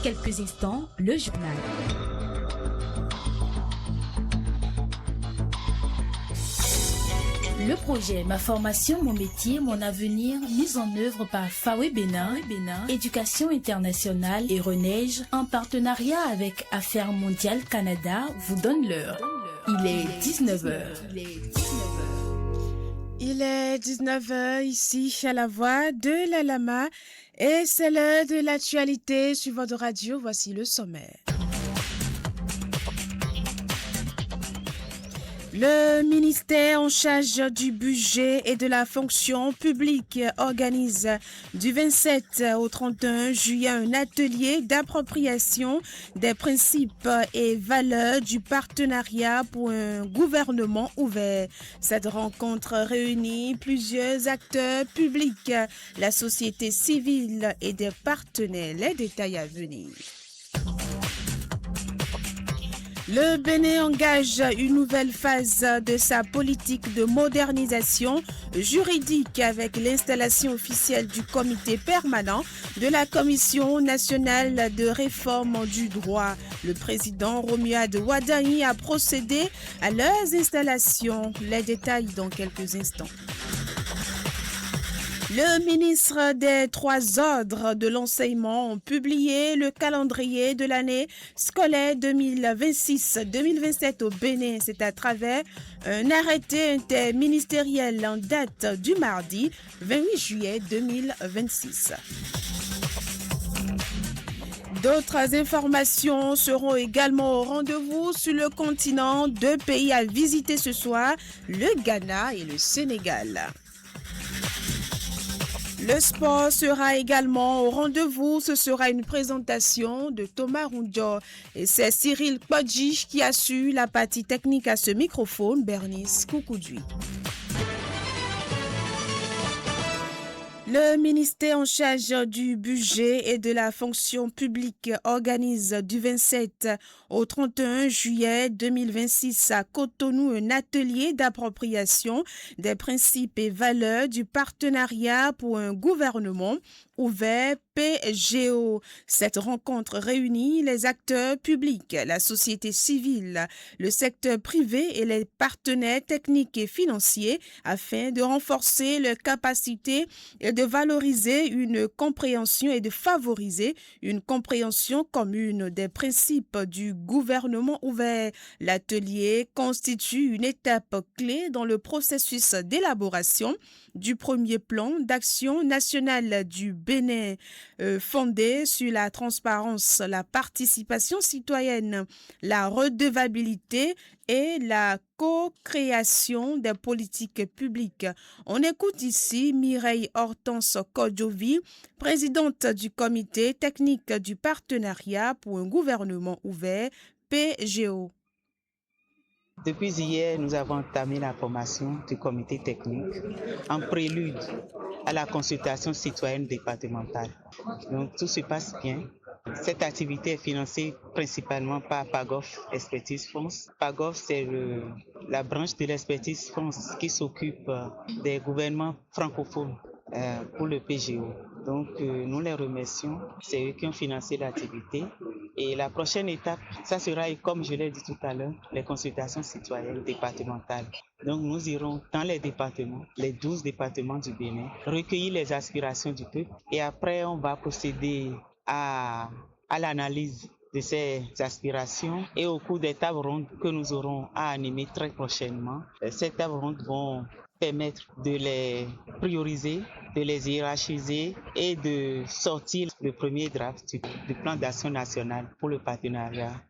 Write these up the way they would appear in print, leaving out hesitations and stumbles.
quelques instants, le journal. Le projet Ma formation, mon métier, mon avenir, mis en œuvre par Fawe Bénin, Éducation internationale et Reneige, en partenariat avec Affaires mondiales Canada, vous donne l'heure. Il est 19 heures. Il est 19 heures ici à la Voix de la Lama et c'est l'heure de l'actualité sur votre radio. Voici le sommaire. Le ministère en charge du budget et de la fonction publique organise du 27 au 31 juillet un atelier d'appropriation des principes et valeurs du partenariat pour un gouvernement ouvert. Cette rencontre réunit plusieurs acteurs publics, la société civile et des partenaires. Les détails à venir. Le Bénin engage une nouvelle phase de sa politique de modernisation juridique avec l'installation officielle du comité permanent de la Commission nationale de réforme du droit. Le président Romuald Wadani a procédé à leurs installations. Les détails dans quelques instants. Le ministre des Trois Ordres de l'Enseignement ont publié le calendrier de l'année scolaire 2026-2027 au Bénin. C'est à travers un arrêté interministériel en date du mardi 28 juillet 2026. D'autres informations seront également au rendez-vous sur le continent. Deux pays à visiter ce soir, le Ghana et le Sénégal. Le sport sera également au rendez-vous. Ce sera une présentation de Thomas Roundjo. Et c'est Cyril Kodji qui assure la partie technique à ce microphone. Bernice Koukoudui. Le ministère en charge du budget et de la fonction publique organise du 27 au 31 juillet 2026 à Cotonou un atelier d'appropriation des principes et valeurs du partenariat pour un gouvernement ouvert PGO. Cette rencontre réunit les acteurs publics, la société civile, le secteur privé et les partenaires techniques et financiers afin de renforcer leurs capacités et de valoriser une compréhension et de favoriser une compréhension commune des principes du gouvernement ouvert. L'atelier constitue une étape clé dans le processus d'élaboration du premier plan d'action national du Bénin, fondé sur la transparence, la participation citoyenne, la redevabilité et la co-création des politiques publiques. On écoute ici Mireille Hortense Kodjovi, présidente du comité technique du partenariat pour un gouvernement ouvert, PGO. Depuis hier, nous avons entamé la formation du comité technique en prélude à la consultation citoyenne départementale. Donc tout se passe bien. Cette activité est financée principalement par PAGOF Expertise France. PAGOF, c'est la branche de l'Expertise France qui s'occupe des gouvernements francophones pour le PGO. Donc nous les remercions, c'est eux qui ont financé l'activité. Et la prochaine étape, ça sera, comme je l'ai dit tout à l'heure, les consultations citoyennes départementales. Donc nous irons dans les départements, les 12 départements du Bénin, recueillir les aspirations du peuple et après on va procéder à l'analyse de ces aspirations et au cours des tables rondes que nous aurons à animer très prochainement, ces tables rondes vont permettre de les prioriser, de les hiérarchiser et de sortir le premier draft du plan d'action national pour le partenariat.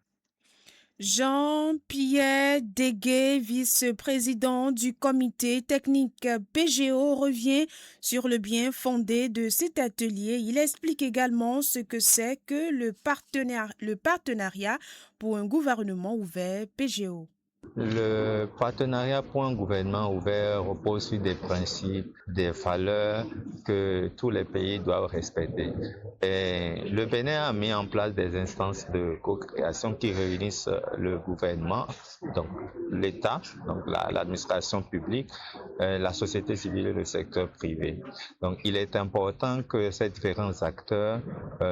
Jean-Pierre Deguet, vice-président du comité technique PGO, revient sur le bien fondé de cet atelier. Il explique également ce que c'est que le partenariat pour un gouvernement ouvert PGO. Le partenariat pour un gouvernement ouvert repose sur des principes, des valeurs que tous les pays doivent respecter. Et le Bénin a mis en place des instances de co-création qui réunissent le gouvernement, donc l'État, donc l'administration publique, la société civile et le secteur privé. Donc il est important que ces différents acteurs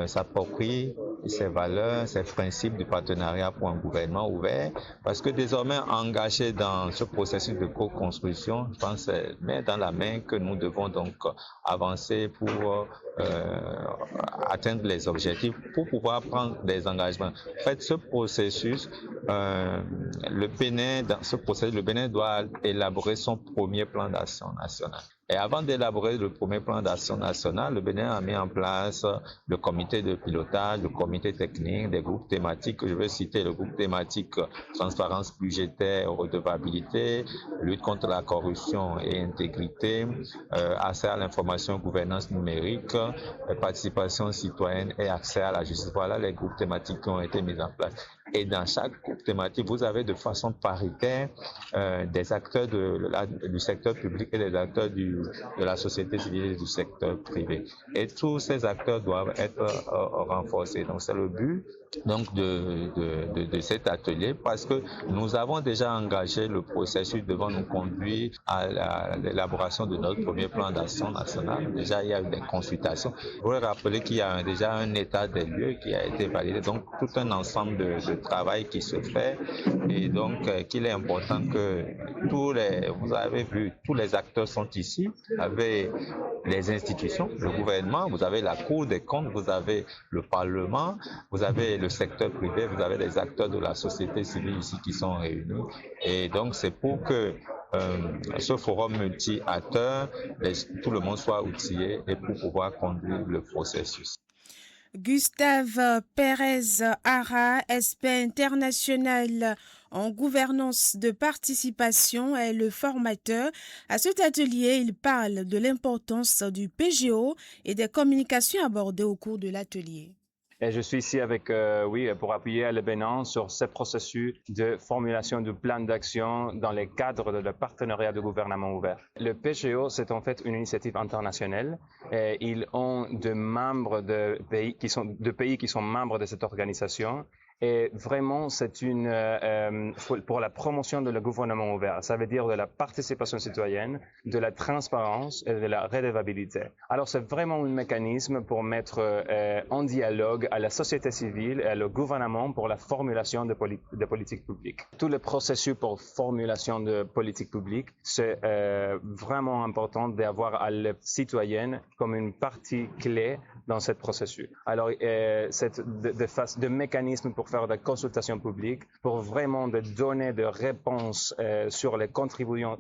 s'approprient ces valeurs, ces principes du partenariat pour un gouvernement ouvert, parce que désormais engagés dans ce processus de co-construction, je pense que c'est main dans la main que nous devons donc avancer pour atteindre les objectifs, pour pouvoir prendre des engagements. En fait, ce processus, le Bénin doit élaborer son premier plan d'action national. Et avant d'élaborer le premier plan d'action national, le Bénin a mis en place le comité de pilotage, le comité technique, des groupes thématiques. Je vais citer le groupe thématique transparence budgétaire, redevabilité, lutte contre la corruption et intégrité, accès à l'information, gouvernance numérique, participation citoyenne et accès à la justice. Voilà les groupes thématiques qui ont été mis en place. Et dans chaque groupe thématique, vous avez de façon paritaire des acteurs du secteur public et des acteurs de la société civile et du secteur privé. Et tous ces acteurs doivent être renforcés. Donc c'est le but donc de cet atelier, parce que nous avons déjà engagé le processus devant nous conduire à l'élaboration de notre premier plan d'action national. Déjà, il y a eu des consultations. Je voudrais rappeler qu'il y a déjà un état des lieux qui a été validé, donc tout un ensemble de travail qui se fait, et donc qu'il est important que vous avez vu, tous les acteurs sont ici, vous avez les institutions, le gouvernement, vous avez la Cour des comptes, vous avez le Parlement, vous avez le secteur privé, vous avez les acteurs de la société civile ici qui sont réunis. Et donc c'est pour que ce forum multi-acteurs, tout le monde soit outillé et pour pouvoir conduire le processus. Gustave Pérez Ara, expert international en gouvernance de participation, est le formateur. À cet atelier, il parle de l'importance du PGO et des communications abordées au cours de l'atelier. Et je suis ici pour appuyer le Bénin sur ce processus de formulation du plan d'action dans le cadre de le partenariat de gouvernement ouvert. Le PGO, c'est en fait une initiative internationale. Et ils ont des membres de pays qui sont membres de cette organisation. Et vraiment, c'est pour la promotion de le gouvernement ouvert. Ça veut dire de la participation citoyenne, de la transparence et de la redevabilité. Alors, c'est vraiment un mécanisme pour mettre en dialogue à la société civile et le gouvernement pour la formulation de politiques publiques. Tout le processus pour formulation de politiques publiques, c'est vraiment important d'avoir la citoyenne comme une partie clé dans ce processus. Alors, c'est de mécanismes pour faire des consultations publiques, pour vraiment de donner des réponses sur les contributions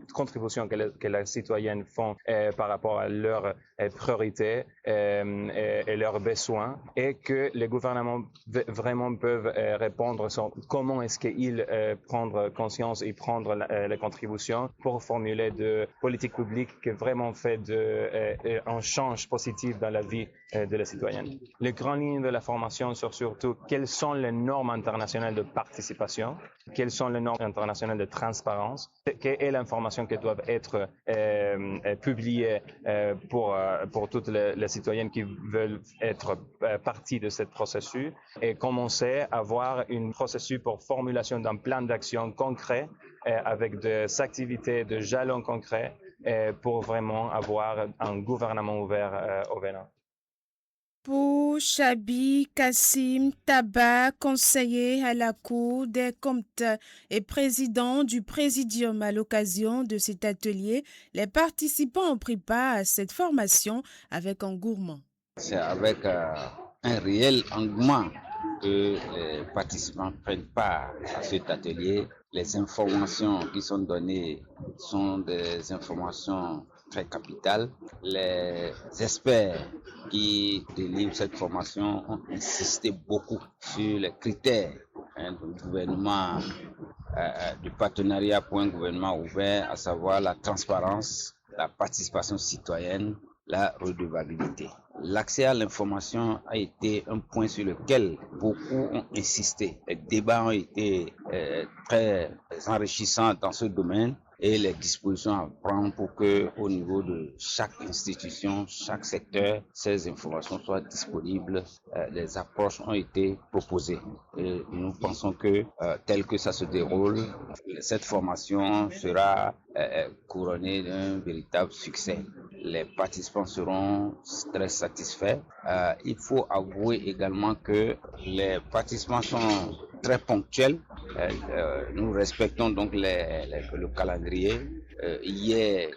que les citoyennes font par rapport à leurs priorités et leurs besoins, et que les gouvernements vraiment peuvent répondre sur comment est-ce qu'ils prennent conscience et prendre les contributions pour formuler de politiques publiques qui vraiment fait un change positif dans la vie de la citoyenne. Les grandes lignes de la formation sont surtout quelles sont les normes internationales de participation, quelles sont les normes internationales de transparence, quelle est l'information qui doit être publiée pour toutes les citoyennes qui veulent être partie de ce processus, et commencer à avoir un processus pour formulation d'un plan d'action concret avec des activités de jalons concrets pour vraiment avoir un gouvernement ouvert au Bénin. Pour Chabi Kassim Taba, conseiller à la Cour des comptes et président du Présidium à l'occasion de cet atelier, les participants ont pris part à cette formation avec engouement. C'est avec un réel engouement que les participants prennent part à cet atelier. Les informations qui sont données sont des informations très capitales. Les experts qui délivrent cette formation ont insisté beaucoup sur les critères du gouvernement, du partenariat pour un gouvernement ouvert, à savoir la transparence, la participation citoyenne, la redevabilité. L'accès à l'information a été un point sur lequel beaucoup ont insisté. Les débats ont été très enrichissants dans ce domaine et les dispositions à prendre pour que, au niveau de chaque institution, chaque secteur, ces informations soient disponibles. Les approches ont été proposées et nous pensons que tel que ça se déroule, cette formation sera couronnée d'un véritable succès. Les participants seront très satisfaits. Il faut avouer également que les participants sont très ponctuels. Nous respectons donc le calendrier. Hier,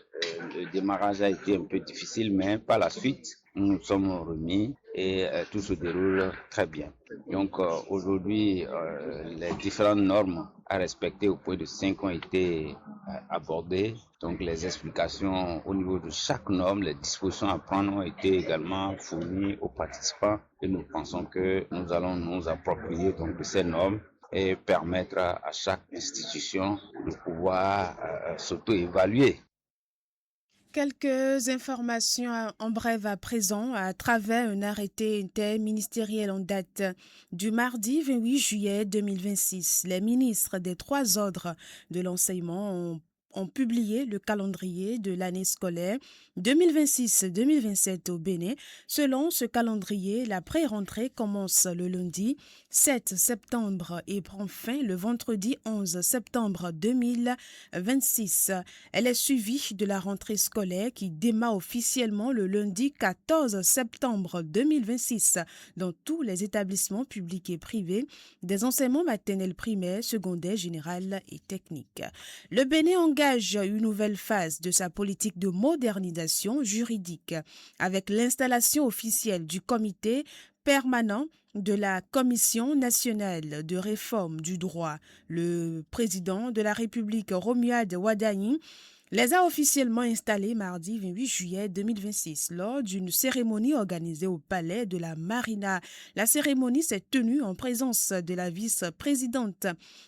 le démarrage a été un peu difficile, mais par la suite, nous nous sommes remis et tout se déroule très bien. Donc aujourd'hui, les différentes normes à respecter au point de 5 ont été abordées. Donc les explications au niveau de chaque norme, les dispositions à prendre ont été également fournies aux participants et nous pensons que nous allons nous approprier donc de ces normes et permettre à chaque institution de pouvoir s'auto-évaluer. Quelques informations en bref à présent à travers un arrêté interministériel en date du mardi 28 juillet 2026. Les ministres des 3 ordres de l'enseignement ont publié le calendrier de l'année scolaire 2026-2027 au Bénin. Selon ce calendrier, la pré-rentrée commence le lundi 7 septembre et prend fin le vendredi 11 septembre 2026. Elle est suivie de la rentrée scolaire qui démarre officiellement le lundi 14 septembre 2026 dans tous les établissements publics et privés des enseignements maternels primaires, secondaires, général et techniques. Le Bénin engage une nouvelle phase de sa politique de modernisation juridique avec l'installation officielle du comité permanent de la Commission nationale de réforme du droit. Le président de la République, Romuald Wadani, les a officiellement installés mardi 28 juillet 2026 lors d'une cérémonie organisée au Palais de la Marina. La cérémonie s'est tenue en présence de la vice-présidente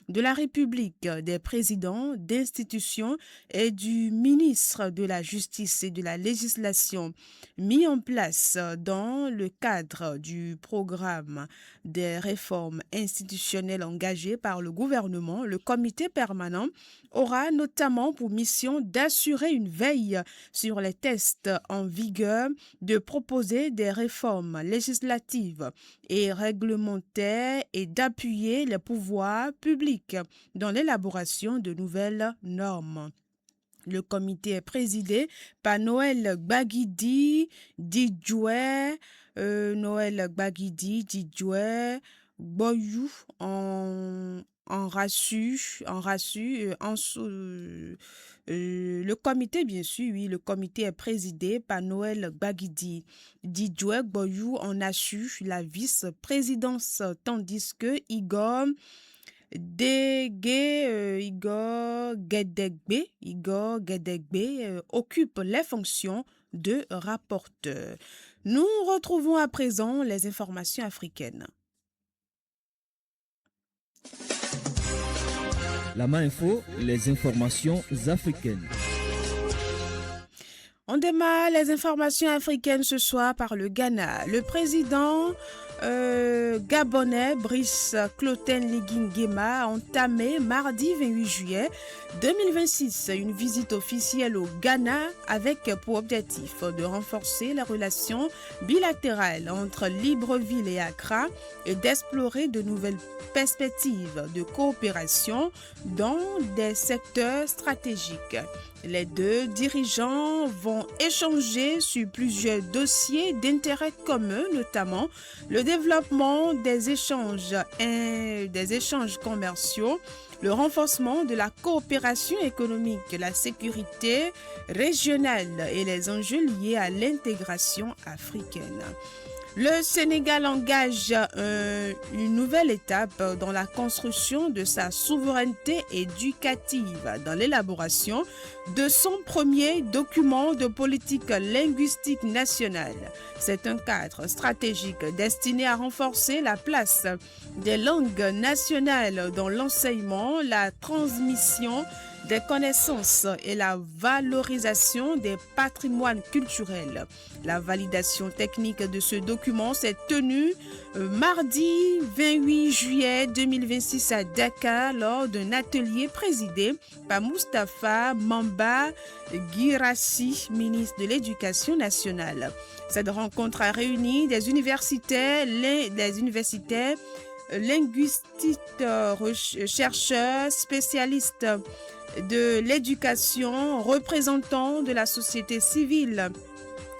de la République, des présidents d'institutions et du ministre de la Justice et de la Législation. Mis en place dans le cadre du programme des réformes institutionnelles engagées par le gouvernement, le comité permanent aura notamment pour mission d'assurer une veille sur les textes en vigueur, de proposer des réformes législatives et réglementaires et d'appuyer les pouvoirs publics dans l'élaboration de nouvelles normes. Le comité est présidé par Noël Gbagidi Didjoué, Boyou le comité, bien sûr, oui, le comité est présidé par Noël Gbagidi Didjoué Boyou en assure la vice-présidence, tandis que Igor Guédégbé occupe les fonctions de rapporteur. Nous retrouvons à présent les informations africaines. La main info, les informations africaines. On démarre les informations africaines ce soir par le Ghana. Le président gabonais Brice Clotaire Nguema a entamé mardi 28 juillet 2026 une visite officielle au Ghana avec pour objectif de renforcer les relations bilatérales entre Libreville et Accra et d'explorer de nouvelles perspectives de coopération dans des secteurs stratégiques. Les deux dirigeants vont échanger sur plusieurs dossiers d'intérêt commun, notamment le développement des échanges commerciaux, le renforcement de la coopération économique, la sécurité régionale et les enjeux liés à l'intégration africaine. Le Sénégal engage une nouvelle étape dans la construction de sa souveraineté éducative dans l'élaboration de son premier document de politique linguistique nationale. C'est un cadre stratégique destiné à renforcer la place des langues nationales dans l'enseignement, la transmission des connaissances et la valorisation des patrimoines culturels. La validation technique de ce document s'est tenue mardi 28 juillet 2026 à Dakar lors d'un atelier présidé par Moustapha Mamba Guirassi, ministre de l'Éducation nationale. Cette rencontre a réuni des universitaires, linguistes, chercheurs, spécialistes de l'éducation, représentants de la société civile,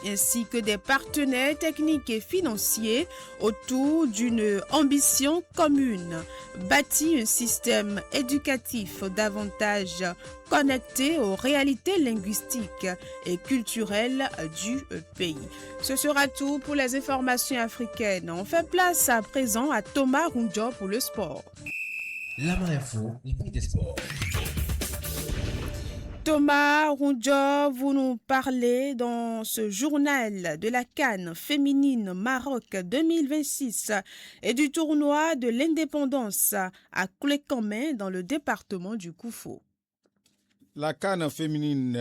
ainsi que des partenaires techniques et financiers autour d'une ambition commune, bâtir un système éducatif davantage connecté aux réalités linguistiques et culturelles du pays. Ce sera tout pour les informations africaines. On fait place à présent à Thomas Runjo pour le sport. Lama Info, les des sports. Thomas Runjo, vous nous parlez dans ce journal de la CAN féminine Maroc 2026 et du tournoi de l'indépendance à Clécamin dans le département du Koufou. La CAN féminine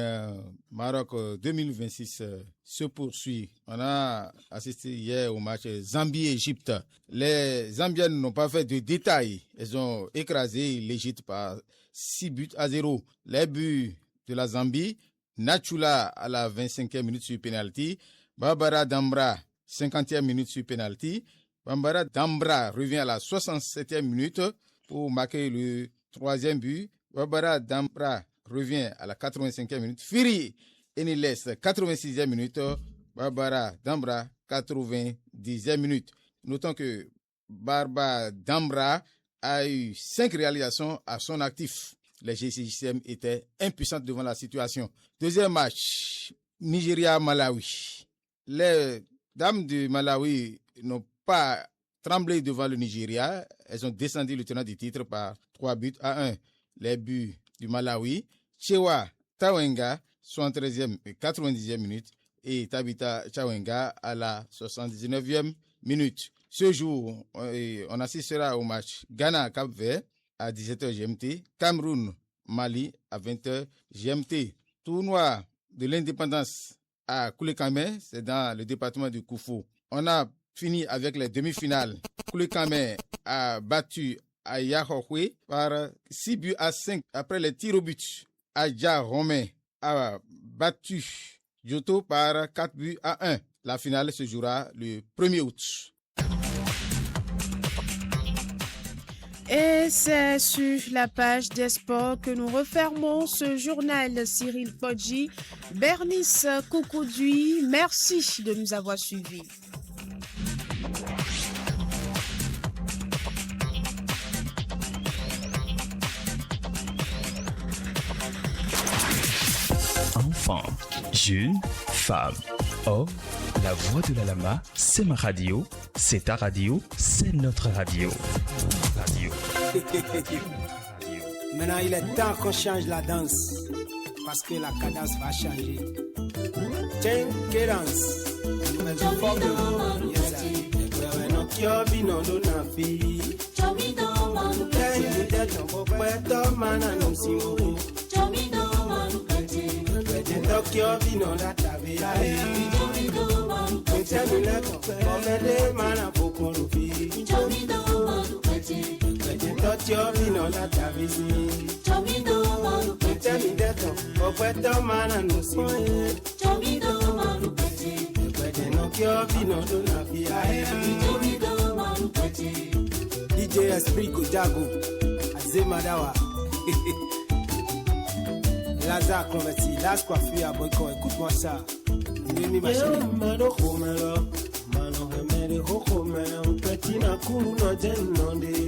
Maroc 2026 se poursuit. On a assisté hier au match Zambie-Égypte. Les Zambiennes n'ont pas fait de détails. Elles ont écrasé l'Égypte par 6-0. Les buts de la Zambie, Nachula à la 25e minute sur penalty, Barbara Dambra 50e minute sur penalty. Barbara Dambra revient à la 67e minute pour marquer le troisième but. Barbara Dambra revient à la 85e minute. Firi Eniles 86e minute. Barbara Dambra 90e minute. Notons que Barbara Dambra a eu 5 réalisations à son actif. Les GCJCM étaient impuissantes devant la situation. Deuxième match, Nigeria-Malawi. Les dames de Malawi n'ont pas tremblé devant le Nigeria. Elles ont descendu le tenant du titre par 3-1. Les buts du Malawi, Chewa Tawenga, 73e et 90e minute, et Tabitha Chawenga à la 79e minute. Ce jour, on assistera au match Ghana-Cap-Vert à 17h GMT, Cameroun-Mali à 20h GMT. Tournoi de l'indépendance à Clécamin, c'est dans le département du Koufou. On a fini avec les demi-finales. Clécamin a battu Ayahohwe par 6-5 après les tirs au but. Adja Romain a battu Joto par 4-1. La finale se jouera le 1er août. Et c'est sur la page des sports que nous refermons ce journal. Cyril Fodji, Bernice Koukoudui, merci de nous avoir suivis. Enfants, jeunes, femmes, hommes, la voix de la lama, c'est ma radio, c'est ta radio, c'est notre radio. Maintenant, il est temps qu'on change la danse parce que la cadence va changer. Tiens, cadence. Tokyo vino la tavisi. Chomido manu pete. Temi deto, okweto mana nusi. Chomido manu pete. Pete no kyo vino do na fia. Chomido manu pete. DJ Esprit Gojago, Azemadawa. Lazare Converti, Las Coiffure à Boycon, écoute-moi ça. Mimi Machine. Mano Homero, Mano Homero, Homero, Petit na kunu no jen nonde.